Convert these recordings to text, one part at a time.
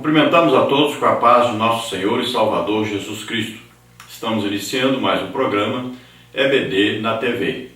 Cumprimentamos a todos com a paz de nosso Senhor e Salvador Jesus Cristo. Estamos iniciando mais um programa EBD na TV.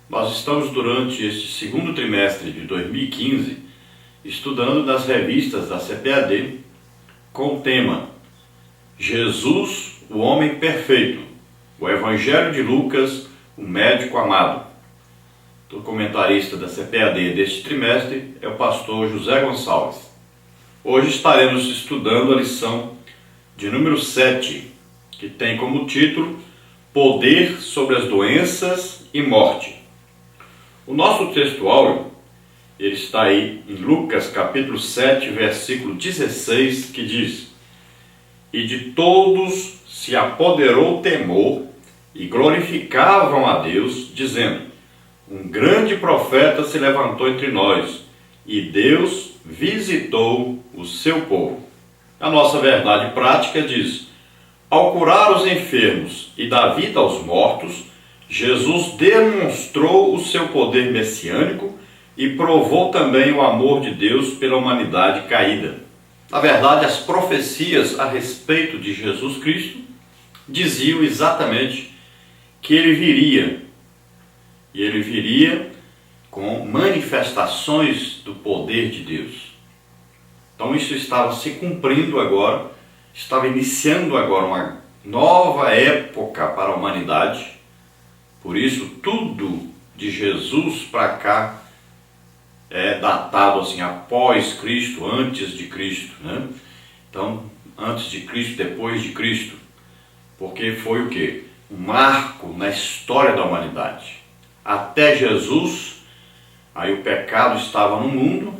Nós estamos durante este segundo trimestre de 2015 estudando nas revistas da CPAD com o tema Jesus, o Homem Perfeito, o Evangelho de Lucas, o Médico Amado. O comentarista da CPAD deste trimestre é o pastor José Gonçalves. Hoje estaremos estudando a lição de número 7, que tem como título Poder sobre as Doenças e Morte. O nosso textuário ele está aí em Lucas capítulo 7, versículo 16, que diz: E de todos se apoderou temor e glorificavam a Deus, dizendo: Um grande profeta se levantou entre nós, e Deus visitou o seu povo. A nossa verdade prática diz: ao curar os enfermos e dar vida aos mortos, Jesus demonstrou o seu poder messiânico e provou também o amor de Deus pela humanidade caída. Na verdade, as profecias a respeito de Jesus Cristo diziam exatamente que ele viria. E ele viria com manifestações do poder de Deus. Então isso estava se cumprindo agora, estava iniciando agora uma nova época para a humanidade. Por isso tudo de Jesus para cá é datado assim, após Cristo, antes de Cristo, né? Então, antes de Cristo, depois de Cristo. Porque foi o quê? Um marco na história da humanidade. Até Jesus, aí o pecado estava no mundo,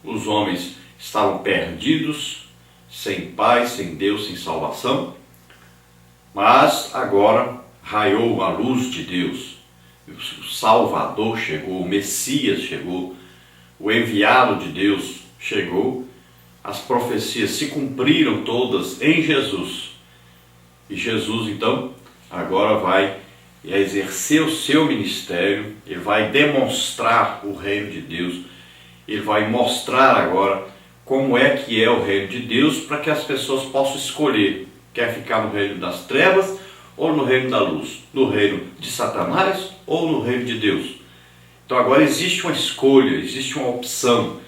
os homens estavam perdidos, sem paz, sem Deus, sem salvação, mas agora raiou a luz de Deus, o Salvador chegou, o Messias chegou, o enviado de Deus chegou, as profecias se cumpriram todas em Jesus, e Jesus então agora vai exercer o seu ministério, ele vai demonstrar o reino de Deus, ele vai mostrar agora como é que é o reino de Deus para que as pessoas possam escolher, quer ficar no reino das trevas ou no reino da luz, no reino de Satanás ou no reino de Deus. Então agora existe uma escolha, existe uma opção,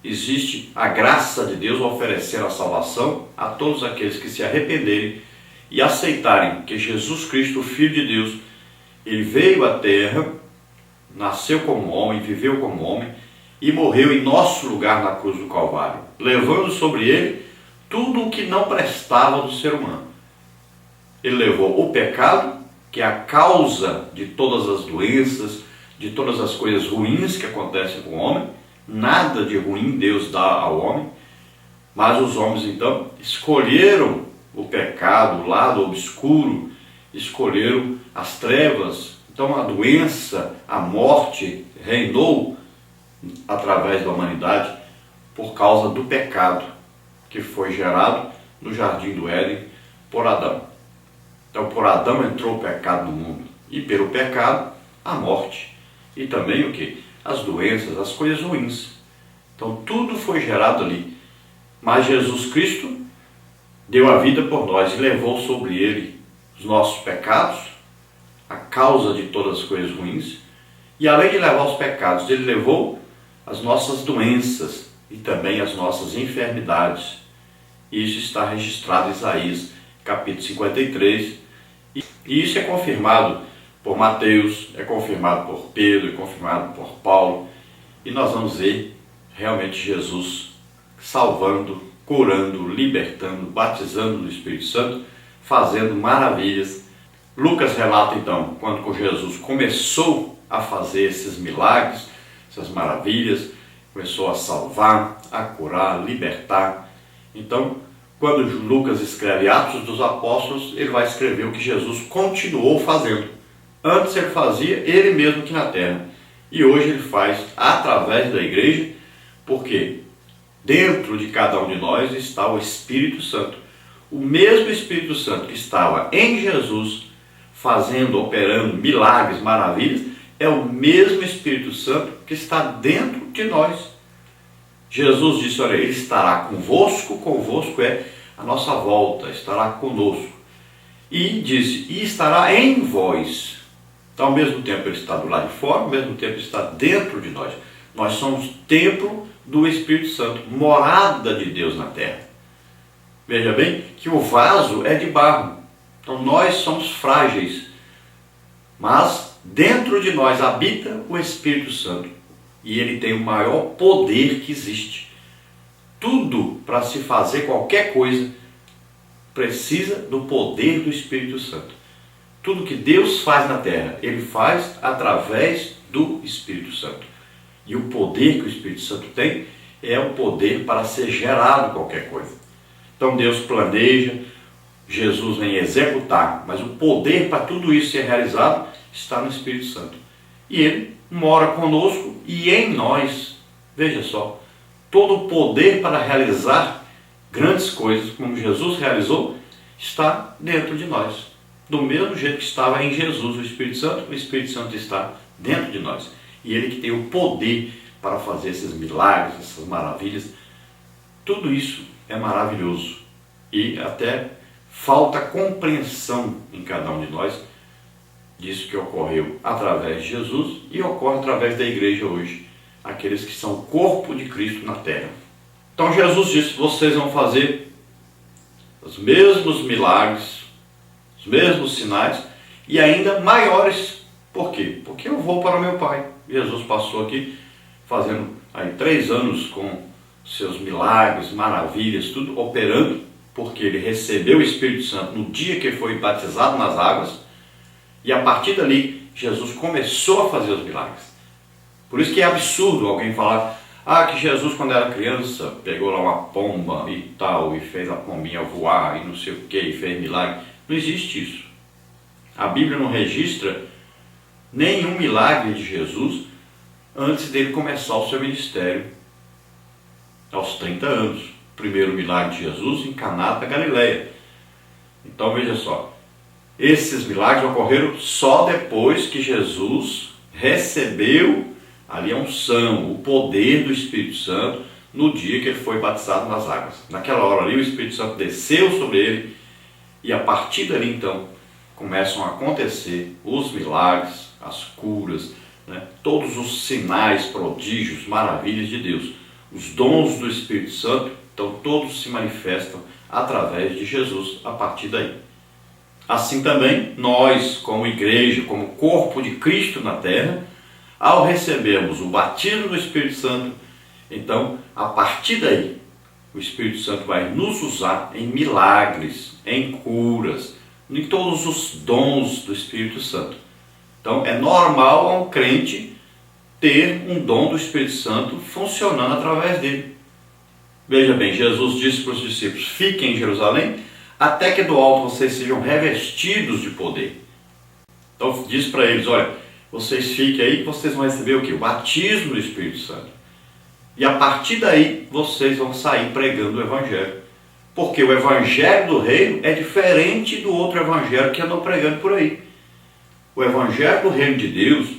existe a graça de Deus oferecendo a salvação a todos aqueles que se arrependerem e aceitarem que Jesus Cristo, o Filho de Deus, ele veio à terra, nasceu como homem, viveu como homem e morreu em nosso lugar na cruz do Calvário, levando sobre ele tudo o que não prestava do ser humano. Ele levou o pecado, que é a causa de todas as doenças, de todas as coisas ruins que acontecem com o homem. Nada de ruim Deus dá ao homem, mas os homens então escolheram o pecado, o lado obscuro, escolheram as trevas. Então a doença, a morte reinou através da humanidade por causa do pecado que foi gerado no Jardim do Éden por Adão. Então por Adão entrou o pecado no mundo e pelo pecado a morte e também o que? As doenças, as coisas ruins. Então tudo foi gerado ali, mas Jesus Cristo deu a vida por nós e levou sobre ele os nossos pecados, a causa de todas as coisas ruins, e além de levar os pecados, ele levou as nossas doenças e também as nossas enfermidades. Isso está registrado em Isaías capítulo 53, e isso é confirmado por Mateus, é confirmado por Pedro, é confirmado por Paulo, e nós vamos ver realmente Jesus salvando, curando, libertando, batizando no Espírito Santo, fazendo maravilhas. Lucas relata então, quando Jesus começou a fazer esses milagres, essas maravilhas, começou a salvar, a curar, libertar. Então, quando Lucas escreve Atos dos Apóstolos, ele vai escrever o que Jesus continuou fazendo. Antes ele fazia ele mesmo aqui na terra, e hoje ele faz através da igreja, porque dentro de cada um de nós está o Espírito Santo. O mesmo Espírito Santo que estava em Jesus, fazendo, operando milagres, maravilhas, é o mesmo Espírito Santo que está dentro de nós. Jesus disse, olha, Ele estará convosco, convosco é a nossa volta, estará conosco. E disse, e estará em vós. Então, ao mesmo tempo Ele está do lado de fora, ao mesmo tempo Ele está dentro de nós. Nós somos templo do Espírito Santo, morada de Deus na terra. Veja bem que o vaso é de barro. Então nós somos frágeis. Mas dentro de nós habita o Espírito Santo. E ele tem o maior poder que existe. Tudo para se fazer qualquer coisa precisa do poder do Espírito Santo. Tudo que Deus faz na terra, Ele faz através do Espírito Santo. E o poder que o Espírito Santo tem é o poder para ser gerado qualquer coisa. Então Deus planeja, Jesus vem executar, mas o poder para tudo isso ser realizado está no Espírito Santo. E Ele mora conosco e em nós. Veja só, todo o poder para realizar grandes coisas, como Jesus realizou, está dentro de nós. Do mesmo jeito que estava em Jesus o Espírito Santo está dentro de nós. E Ele que tem o poder para fazer esses milagres, essas maravilhas. Tudo isso é maravilhoso. E até falta compreensão em cada um de nós disso que ocorreu através de Jesus e ocorre através da igreja hoje. Aqueles que são o corpo de Cristo na terra. Então Jesus disse, vocês vão fazer os mesmos milagres, os mesmos sinais e ainda maiores. Por quê? Porque eu vou para o meu Pai. Jesus passou aqui fazendo aí 3 anos com seus milagres, maravilhas, tudo operando, porque ele recebeu o Espírito Santo no dia que foi batizado nas águas e a partir dali Jesus começou a fazer os milagres. Por isso que é absurdo alguém falar que Jesus quando era criança pegou lá uma pomba e tal, e fez a pombinha voar e não sei o que, e fez milagre. Não existe isso. A Bíblia não registra nenhum milagre de Jesus antes dele começar o seu ministério aos 30 anos. O primeiro milagre de Jesus em Caná da Galileia. Então veja só, esses milagres ocorreram só depois que Jesus recebeu ali a unção, o poder do Espírito Santo no dia que ele foi batizado nas águas. Naquela hora ali o Espírito Santo desceu sobre ele e a partir dali então começam a acontecer os milagres, as curas, né? Todos os sinais, prodígios, maravilhas de Deus. Os dons do Espírito Santo, então todos se manifestam através de Jesus a partir daí. Assim também nós, como igreja, como corpo de Cristo na terra, ao recebermos o batismo do Espírito Santo, então, a partir daí, o Espírito Santo vai nos usar em milagres, em curas, em todos os dons do Espírito Santo. Então, é normal a um crente ter um dom do Espírito Santo funcionando através dele. Veja bem, Jesus disse para os discípulos, fiquem em Jerusalém, até que do alto vocês sejam revestidos de poder. Então, diz para eles, olha, vocês fiquem aí que vocês vão receber o quê? O batismo do Espírito Santo. E a partir daí, vocês vão sair pregando o Evangelho. Porque o Evangelho do Reino é diferente do outro Evangelho que andam pregando por aí. O Evangelho do Reino de Deus,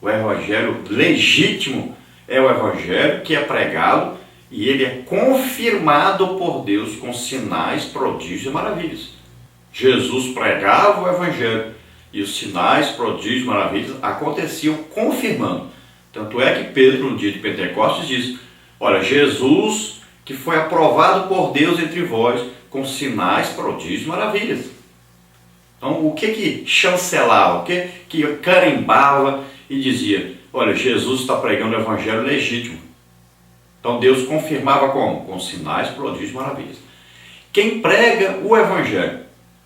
o Evangelho legítimo, é o Evangelho que é pregado e ele é confirmado por Deus com sinais, prodígios e maravilhas. Jesus pregava o Evangelho. E os sinais, prodígios, maravilhas aconteciam confirmando. Tanto é que Pedro, no dia de Pentecostes, diz, olha, Jesus que foi aprovado por Deus entre vós com sinais, prodígios, maravilhas. Então, o que chancelava, o que carimbava e dizia, olha, Jesus está pregando o Evangelho legítimo. Então, Deus confirmava como? Com sinais, prodígios, maravilhas. Quem prega o Evangelho,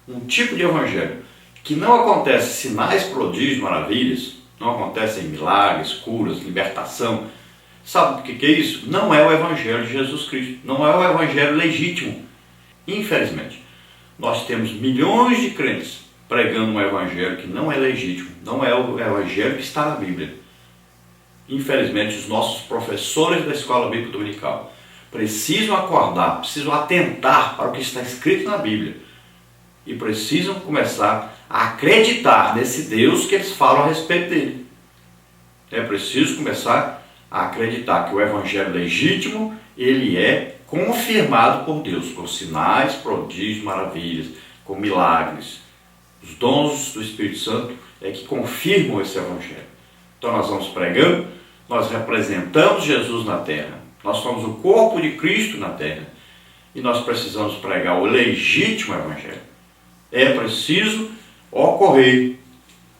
um tipo de Evangelho, que não acontece sinais, prodígios, maravilhas, não acontecem milagres, curas, libertação. Sabe o que é isso? Não é o Evangelho de Jesus Cristo. Não é o Evangelho legítimo. Infelizmente, nós temos milhões de crentes pregando um Evangelho que não é legítimo. Não é o Evangelho que está na Bíblia. Infelizmente, os nossos professores da Escola Bíblica Dominical precisam acordar, precisam atentar para o que está escrito na Bíblia. E precisam começar a acreditar nesse Deus que eles falam a respeito dele. É preciso começar a acreditar que o evangelho legítimo, ele é confirmado por Deus, com sinais, prodígios, maravilhas, com milagres. Os dons do Espírito Santo é que confirmam esse evangelho. Então nós vamos pregando, nós representamos Jesus na terra, nós somos o corpo de Cristo na terra e nós precisamos pregar o legítimo evangelho. É preciso ocorrer,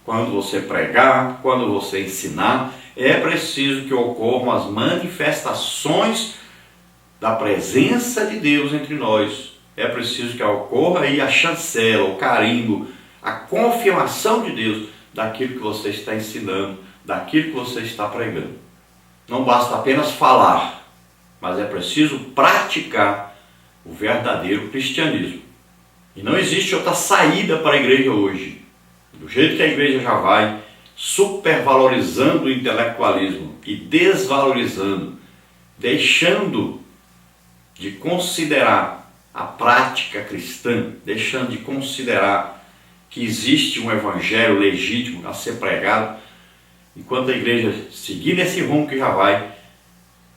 quando você pregar, quando você ensinar, é preciso que ocorram as manifestações da presença de Deus entre nós. É preciso que ocorra aí a chancela, o carimbo, a confirmação de Deus daquilo que você está ensinando, daquilo que você está pregando. Não basta apenas falar, mas é preciso praticar o verdadeiro cristianismo. E não existe outra saída para a igreja hoje. Do jeito que a igreja já vai supervalorizando o intelectualismo e desvalorizando, deixando de considerar a prática cristã, deixando de considerar que existe um evangelho legítimo a ser pregado, enquanto a igreja seguir nesse rumo que já vai,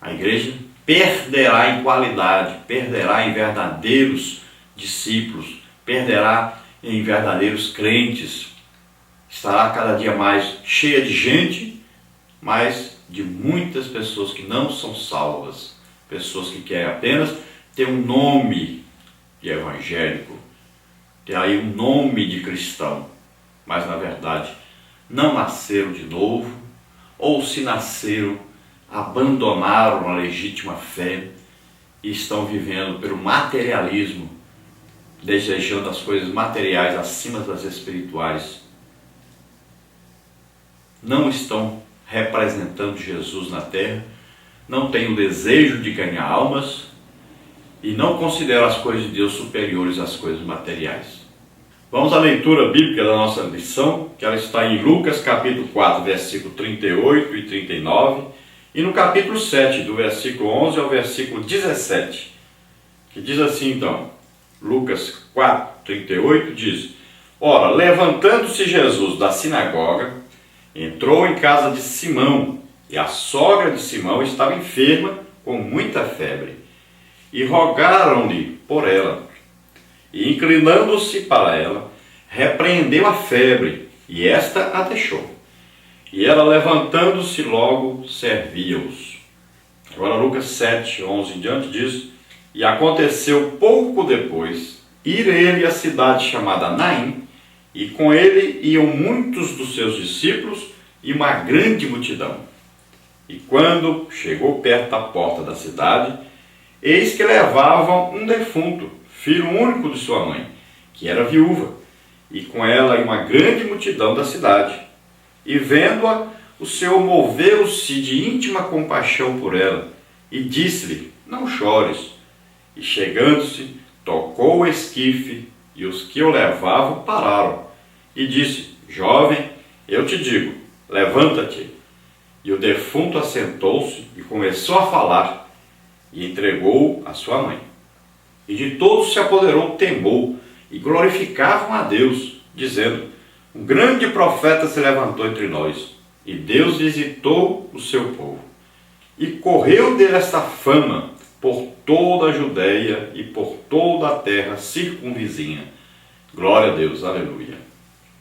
a igreja perderá em qualidade, perderá em verdadeiros discípulos, perderá em verdadeiros crentes, estará cada dia mais cheia de gente, mas de muitas pessoas que não são salvas, pessoas que querem apenas ter um nome de evangélico, ter aí um nome de cristão, mas na verdade não nasceram de novo, ou se nasceram, abandonaram a legítima fé e estão vivendo pelo materialismo, desejando as coisas materiais acima das espirituais. Não estão representando Jesus na terra, não têm o desejo de ganhar almas e não consideram as coisas de Deus superiores às coisas materiais. Vamos à leitura bíblica da nossa lição, que ela está em Lucas capítulo 4, versículo 38 e 39, e no capítulo 7, do versículo 11 ao versículo 17, que diz assim então, Lucas 4, 38 diz: Ora, levantando-se Jesus da sinagoga, entrou em casa de Simão, e a sogra de Simão estava enferma com muita febre, e rogaram-lhe por ela. E inclinando-se para ela, repreendeu a febre, e esta a deixou. E ela, levantando-se logo, servia-os. Agora Lucas 7, 11 em diante diz: E aconteceu pouco depois, ir ele à cidade chamada Naim, e com ele iam muitos dos seus discípulos e uma grande multidão. E quando chegou perto da porta da cidade, eis que levavam um defunto, filho único de sua mãe, que era viúva, e com ela uma grande multidão da cidade. E vendo-a, o Senhor moveu-se de íntima compaixão por ela, e disse-lhe: Não chores. E chegando-se, tocou o esquife, e os que o levavam pararam. E disse: Jovem, eu te digo, levanta-te. E o defunto assentou-se e começou a falar, e entregou a sua mãe. E de todos se apoderou temor, e glorificavam a Deus, dizendo: Um grande profeta se levantou entre nós, e Deus visitou o seu povo. E correu dele esta fama por toda a Judeia e por toda a terra circunvizinha. Glória a Deus, aleluia.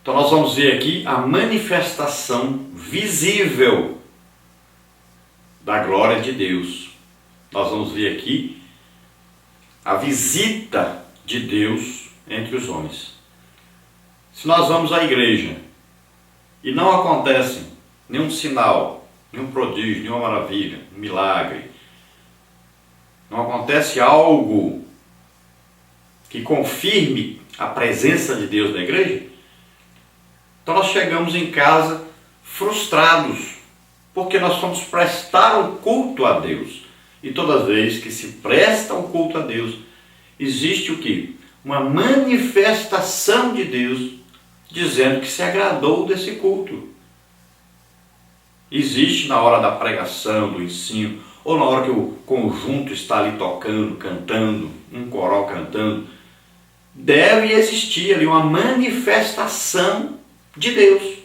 Então nós vamos ver aqui a manifestação visível da glória de Deus. Nós vamos ver aqui a visita de Deus entre os homens. Se nós vamos à igreja e não acontece nenhum sinal, nenhum prodígio, nenhuma maravilha, um milagre, não acontece algo que confirme a presença de Deus na igreja, então nós chegamos em casa frustrados, porque nós fomos prestar um culto a Deus. E toda vez que se presta um culto a Deus, existe o quê? Uma manifestação de Deus dizendo que se agradou desse culto. Existe na hora da pregação, do ensino, ou na hora que o conjunto está ali tocando, cantando, um coral cantando, deve existir ali uma manifestação de Deus.